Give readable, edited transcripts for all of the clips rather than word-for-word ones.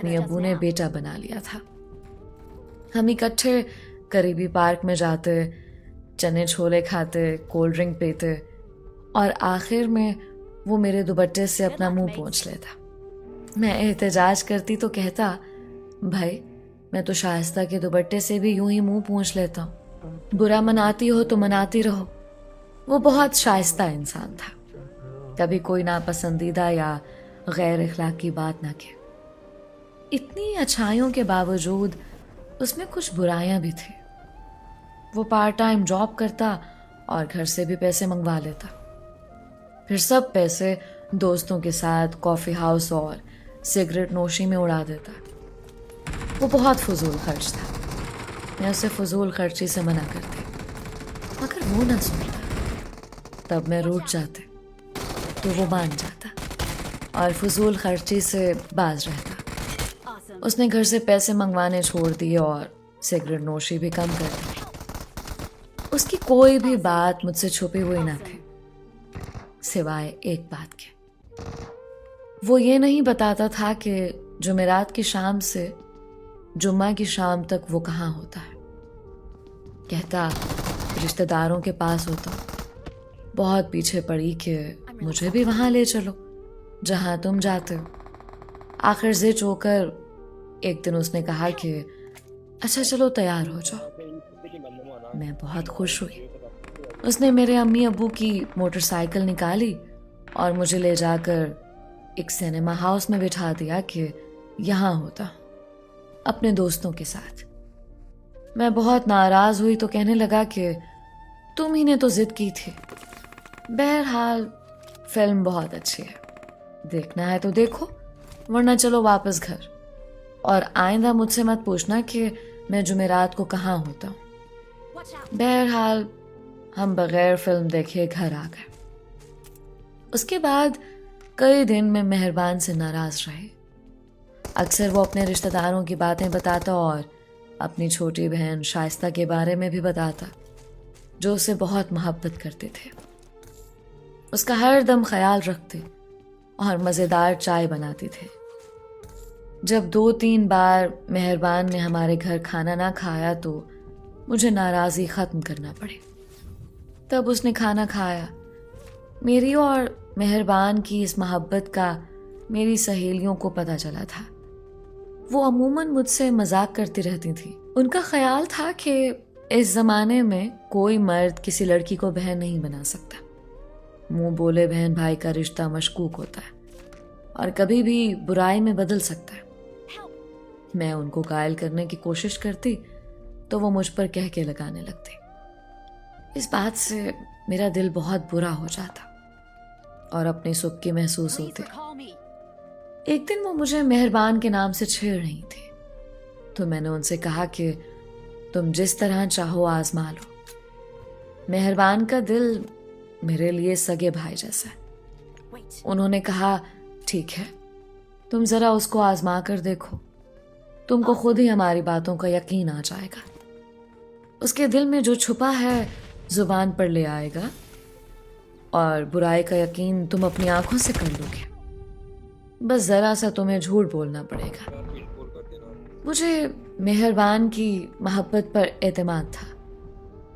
अपने अब्बू ने बेटा बना लिया था। हम इकट्ठे करीबी पार्क में जाते, चने छोले खाते, कोल्ड ड्रिंक पीते और आखिर में वो मेरे दुपट्टे से अपना मुंह पोंछ लेता। मैं एहतजाज करती तो कहता, भाई मैं तो शाइस्ता के दुपट्टे से भी यूं ही मुंह पोंछ लेता हूँ, बुरा मनाती हो तो मनाती रहो। वो बहुत शाइस्ता इंसान था, कभी कोई नापसंदीदा या गैर इखलाकी बात ना कहे। इतनी अच्छाइयों के बावजूद उसमें कुछ बुराइयां भी थी। वो पार्ट टाइम जॉब करता और घर से भी पैसे मंगवा लेता, फिर सब पैसे दोस्तों के साथ कॉफ़ी हाउस और सिगरेट नोशी में उड़ा देता। वो बहुत फजूल खर्च था। मैं उसे फजूल खर्ची से मना करती, मगर वो ना सुनता। तब मैं रूठ जाते तो वो मान जाता और फजूल खर्ची से बाज रहता। उसने घर से पैसे मंगवाने छोड़ दिए और सिगरेट नोशी भी कम कर दी। उसकी कोई भी बात मुझसे छुपी हुई ना थी, सिवाय एक बात के। वो ये नहीं बताता था कि जुमेरात की शाम से जुम्मा की शाम तक वो कहाँ होता है। कहता रिश्तेदारों के पास होता, बहुत पीछे पड़ी कि मुझे भी वहां ले चलो जहां तुम जाते हो। आखिर जिद होकर एक दिन उसने कहा कि अच्छा चलो तैयार हो जाओ। मैं बहुत खुश हुई। उसने मेरे अम्मी अब्बू की मोटरसाइकिल निकाली और मुझे ले जाकर एक सिनेमा हाउस में बिठा दिया कि यहाँ होता अपने दोस्तों के साथ। मैं बहुत नाराज हुई तो कहने लगा कि तुम ही ने तो जिद की थी। बहरहाल फिल्म बहुत अच्छी है, देखना है तो देखो, वरना चलो वापस घर। और आइंदा मुझसे मत पूछना कि मैं जुमेरात को कहाँ होता हूँ। बहरहाल हम बगैर फिल्म देखे घर आ गए। उसके बाद कई दिन मैं मेहरबान से नाराज रही। अक्सर वो अपने रिश्तेदारों की बातें बताता और अपनी छोटी बहन शाइस्ता के बारे में भी बताता, जो उसे बहुत मोहब्बत करते थे। उसका हर दम ख्याल रखते और मज़ेदार चाय बनाते थे। जब 2-3 बार मेहरबान ने हमारे घर खाना ना खाया तो मुझे नाराज़गी ख़त्म करना पड़ी। तब उसने खाना खाया। मेरी और मेहरबान की इस मोहब्बत का मेरी सहेलियों को पता चला था। वो अमूमन मुझसे मजाक करती रहती थी। उनका ख्याल था कि इस ज़माने में कोई मर्द किसी लड़की को बहन नहीं बना सकता। मुंह बोले बहन भाई का रिश्ता मशकूक होता है और कभी भी बुराई में बदल सकता है। मैं उनको कायल करने की कोशिश करती तो वो मुझ पर कह के लगाने लगती। इस बात से मेरा दिल बहुत बुरा हो जाता और अपनी सुबकी महसूस होती। एक दिन वो मुझे मेहरबान के नाम से छेड़ रही थी, तो मैंने उनसे कहा कि तुम जिस तरह चाहो आजमा लो। मेहरबान का दिल मेरे लिए सगे भाई जैसा है। उन्होंने कहा ठीक है, तुम जरा उसको आजमा कर देखो, तुमको खुद ही हमारी बातों का यकीन आ जाएगा। उसके दिल में जो छुपा है जुबान पर ले आएगा और बुराई का यकीन तुम अपनी आंखों से कर लोगे। बस जरा सा तुम्हें झूठ बोलना पड़ेगा। मुझे मेहरबान की मोहब्बत पर एतमाद था,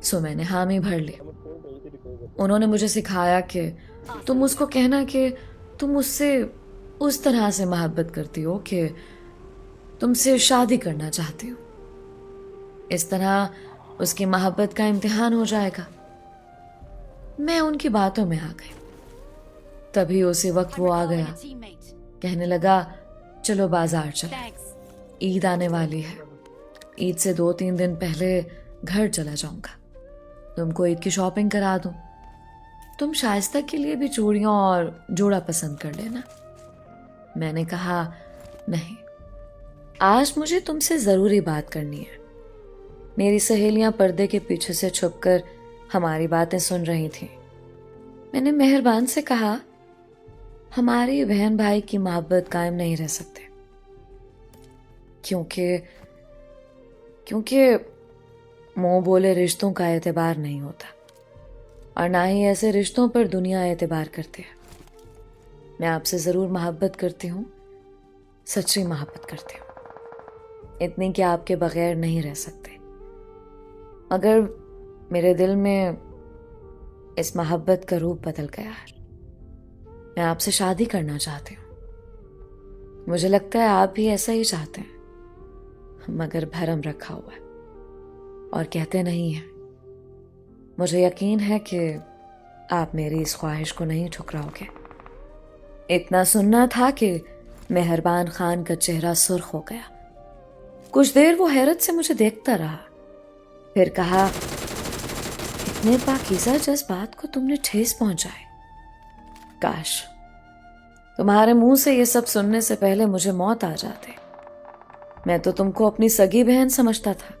सो मैंने हामी भर ली। उन्होंने मुझे सिखाया कि तुम उसको कहना कि तुम उससे उस तरह से मोहब्बत करती हो कि तुमसे शादी करना चाहती हो। इस तरह उसकी मोहब्बत का इम्तिहान हो जाएगा। मैं उनकी बातों में आ गई। तभी उसी वक्त वो आ गया, कहने लगा चलो बाजार चलो, ईद आने वाली है। ईद से 2-3 दिन पहले घर चला जाऊंगा, तुमको ईद की शॉपिंग करा दूं। तुम शाइस्ता के लिए भी चूड़ियां और जोड़ा पसंद कर लेना। मैंने कहा नहीं, आज मुझे तुमसे जरूरी बात करनी है। मेरी सहेलियां पर्दे के पीछे से छुपकर हमारी बातें सुन रही थीं। मैंने मेहरबान से कहा हमारी बहन भाई की मोहब्बत कायम नहीं रह सकते, क्योंकि मुंह बोले रिश्तों का एतबार नहीं होता और ना ही ऐसे रिश्तों पर दुनिया एतबार करती है। मैं आपसे जरूर मोहब्बत करती हूँ, सच्ची मोहब्बत करती हूँ, इतनी कि आपके बगैर नहीं रह सकते। मगर मेरे दिल में इस मोहब्बत का रूप बदल गया है। मैं आपसे शादी करना चाहती हूँ। मुझे लगता है आप भी ऐसा ही चाहते हैं, मगर भरम रखा हुआ है और कहते नहीं हैं। मुझे यकीन है कि आप मेरी इस ख्वाहिश को नहीं ठुकराओगे। इतना सुनना था कि मेहरबान खान का चेहरा सुर्ख हो गया। कुछ देर वो हैरत से मुझे देखता रहा, फिर कहा, इतने पाकीज़ा जज्बात को तुमने ठेस पहुंचाए। काश तुम्हारे मुंह से ये सब सुनने से पहले मुझे मौत आ जाते। मैं तो तुमको अपनी सगी बहन समझता था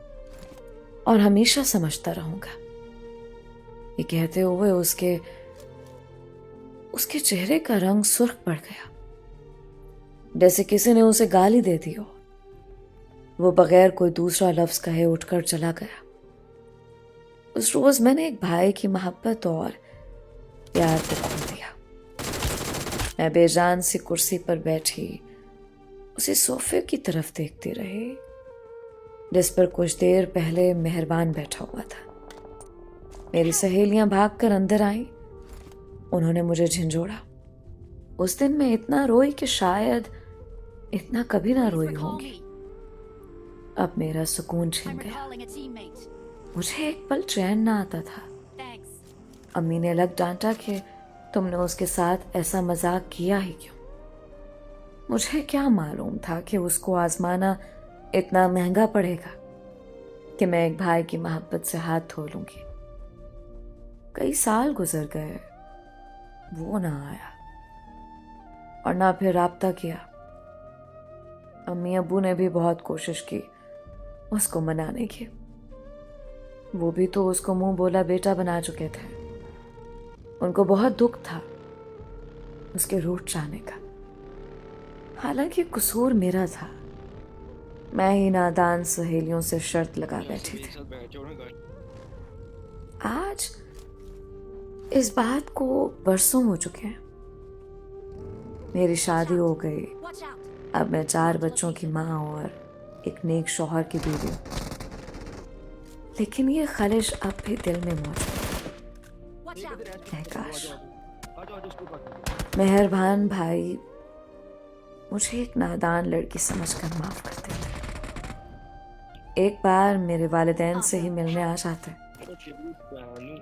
और हमेशा समझता रहूंगा। ये कहते हुए उसके चेहरे का रंग सुर्ख पड़ गया, जैसे किसी ने उसे गाली दे दी हो। वो बगैर कोई दूसरा लफ्ज कहे उठकर चला गया। उस रोज मैंने एक भाई की मोहब्बत और प्यार को खो दिया। मैं बेजान सी कुर्सी पर बैठी उसे सोफे की तरफ देखती रही, जिस पर कुछ देर पहले मेहरबान बैठा हुआ था। मेरी सहेलियां भागकर अंदर आईं। उन्होंने मुझे झंझोड़ा। उस दिन मैं इतना रोई कि शायद इतना कभी ना रोई होंगी। अब मेरा सुकून छिन गया। मुझे एक पल चैन ना आता था। अम्मी ने अलग डांटा कि तुमने उसके साथ ऐसा मजाक किया ही क्यों। मुझे क्या मालूम था कि उसको आजमाना इतना महंगा पड़ेगा कि मैं एक भाई की मोहब्बत से हाथ धो लूंगी। कई साल गुजर गए, वो ना आया और ना फिर राब्ता किया। अम्मी अब्बू ने भी बहुत कोशिश की उसको मनाने की। वो भी तो उसको मुंह बोला बेटा बना चुके थे। उनको बहुत दुख था उसके रूठ जाने का। हालांकि कसूर मेरा था। मैं ही नादान सहेलियों से शर्त लगा बैठी थी। आज इस बात को बरसों हो चुके हैं। मेरी शादी हो गई। अब मैं 4 बच्चों की माँ और एक नेक शौहर की बीवी हूँ। लेकिन ये खलिश अब भी दिल में मौजूद है। काश मेहरबान भाई मुझे एक नादान लड़की समझकर माफ कर देते। एक बार मेरे वालिदैन से ही मिलने आ जाते,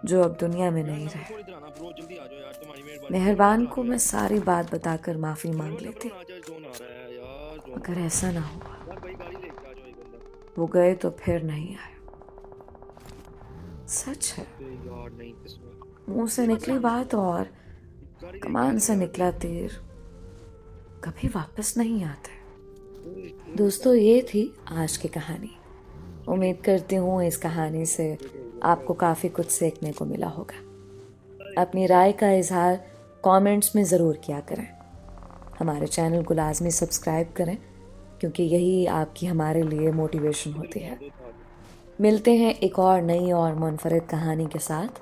जो अब दुनिया में नहीं रहे। मेहरबान को मैं सारी बात बताकर माफी मांग लेती, अगर ऐसा ना हुआ। वो गए तो फिर नहीं आए। सच है, मुंह से निकली बात और कमान से निकला तीर कभी वापस नहीं आते। दोस्तों, ये थी आज की कहानी। उम्मीद करती हूँ इस कहानी से आपको काफ़ी कुछ सीखने को मिला होगा। अपनी राय का इजहार कमेंट्स में ज़रूर किया करें। हमारे चैनल को लाजमी सब्सक्राइब करें, क्योंकि यही आपकी हमारे लिए मोटिवेशन होती है। मिलते हैं एक और नई और मुनफरिद कहानी के साथ।